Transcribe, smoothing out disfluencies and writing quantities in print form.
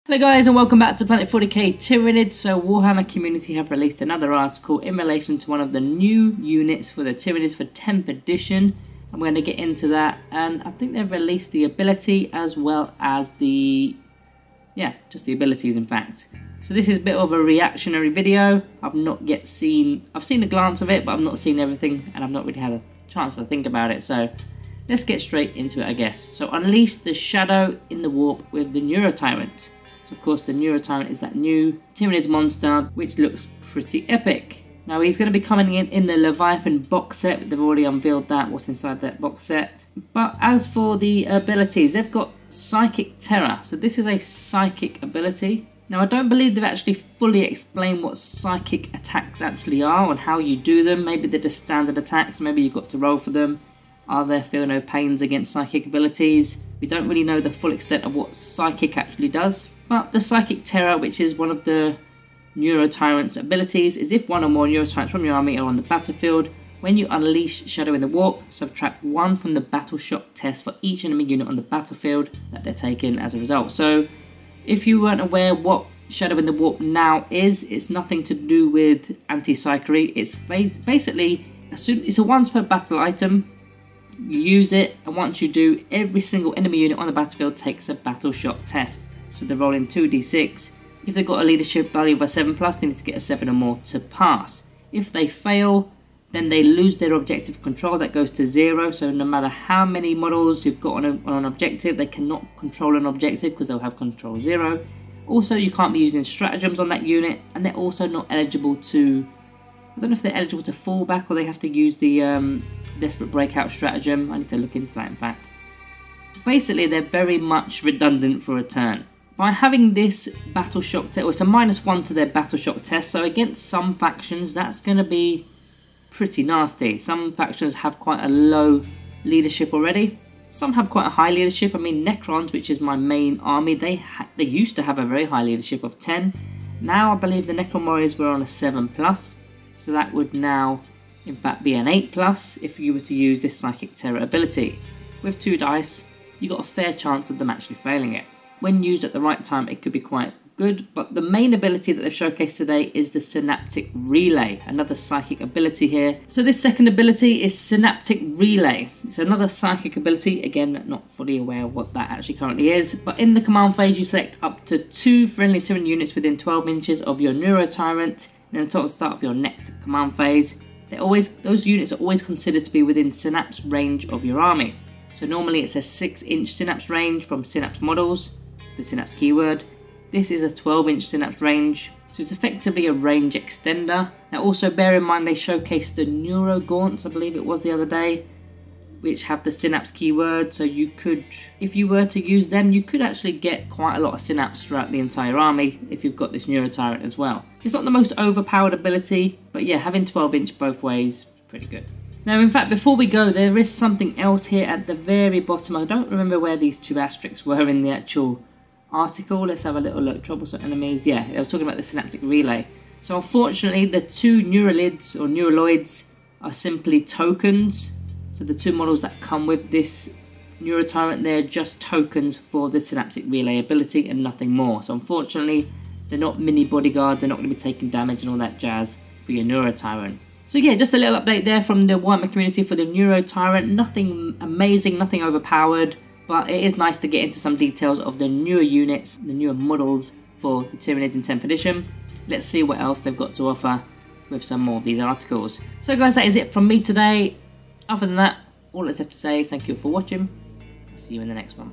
Hello guys and welcome back to Planet 40k Tyranids. So Warhammer community have released another article in relation to one of the new units for the Tyranids for 10th edition. I'm going to get into that, and I think they've released the ability as well as the, just the abilities in fact. So this is a bit of a reactionary video. I've seen a glance of it, but I've not seen everything and I've not really had a chance to think about it. So let's get straight into it, I guess. So unleash the shadow in the warp with the Neurotyrant. So of course the Neurotyrant is that new Tyranids monster which looks pretty epic. Now he's going to be coming in the Leviathan box set. They've already unveiled that, what's inside that box set. But as for the abilities, they've got Psychic Terror. So this is a psychic ability. Now I don't believe they've actually fully explained what psychic attacks actually are and how you do them. Maybe they're just standard attacks, maybe you've got to roll for them. Are there feel no pains against psychic abilities? We don't really know the full extent of what psychic actually does. But the Psychic Terror, which is one of the Neurotyrant's abilities, is if one or more Neurotyrants from your army are on the battlefield, when you unleash Shadow in the Warp, subtract 1 from the battle shock test for each enemy unit on the battlefield that they're taking as a result. So if you weren't aware what Shadow in the Warp now is, it's nothing to do with anti-psychery. It's basically, it's a once per battle item. You use it, and once you do, every single enemy unit on the battlefield takes a battle shock test. So they're rolling 2d6. If they've got a leadership value of a 7+, they need to get a 7 or more to pass. If they fail, then they lose their objective control. That goes to 0. So no matter how many models you've got on an objective, they cannot control an objective because they'll have control 0. Also, you can't be using stratagems on that unit, and they're also not eligible to, I don't know if they're eligible to fall back or they have to use the Desperate Breakout stratagem. I need to look into that in fact. Basically, they're very much redundant for a turn. By having this battle shock test, it's a -1 to their battle shock test, so against some factions that's going to be pretty nasty. Some factions have quite a low leadership already. Some have quite a high leadership. I mean, Necrons, which is my main army, they used to have a very high leadership of 10. Now I believe the Necron warriors were on a 7+, so that would now in fact be an 8+ if you were to use this Psychic Terror ability. With 2 dice, you got a fair chance of them actually failing it. When used at the right time, it could be quite good, but the main ability that they've showcased today is the Synaptic Relay, another psychic ability here. So this second ability is Synaptic Relay. It's another psychic ability, again, not fully aware of what that actually currently is, but in the command phase you select up to 2 friendly Tyranid units within 12 inches of your Neurotyrant, and then at the start of your next command phase, those units are always considered to be within synapse range of your army. So normally it's a 6-inch synapse range from synapse models, the synapse keyword. This is a 12-inch synapse range, so it's effectively a range extender. Now also bear in mind they showcased the Neuro Gaunts, I believe it was the other day, which have the synapse keyword, so you could, if you were to use them, you could actually get quite a lot of synapse throughout the entire army if you've got this Neurotyrant as well. It's not the most overpowered ability, but yeah, having 12-inch both ways is pretty good. Now in fact, before we go, there is something else here at the very bottom. I don't remember where these 2 asterisks were in the actual article. Let's have a little look. Troublesome enemies. Yeah, they were talking about the Synaptic Relay. So unfortunately, the 2 Neuralids or Neuraloids are simply tokens. So the 2 models that come with this Neurotyrant, they're just tokens for the Synaptic Relay ability and nothing more. So unfortunately, they're not mini bodyguards. They're not going to be taking damage and all that jazz for your Neurotyrant. So yeah, just a little update there from the Warhammer community for the Neurotyrant. Nothing amazing, nothing overpowered, but it is nice to get into some details of the newer units, the newer models for the Tyranids in 10th edition. Let's see what else they've got to offer with some more of these articles. So guys, that is it from me today. Other than that, all that's left to say is thank you for watching. I'll see you in the next one.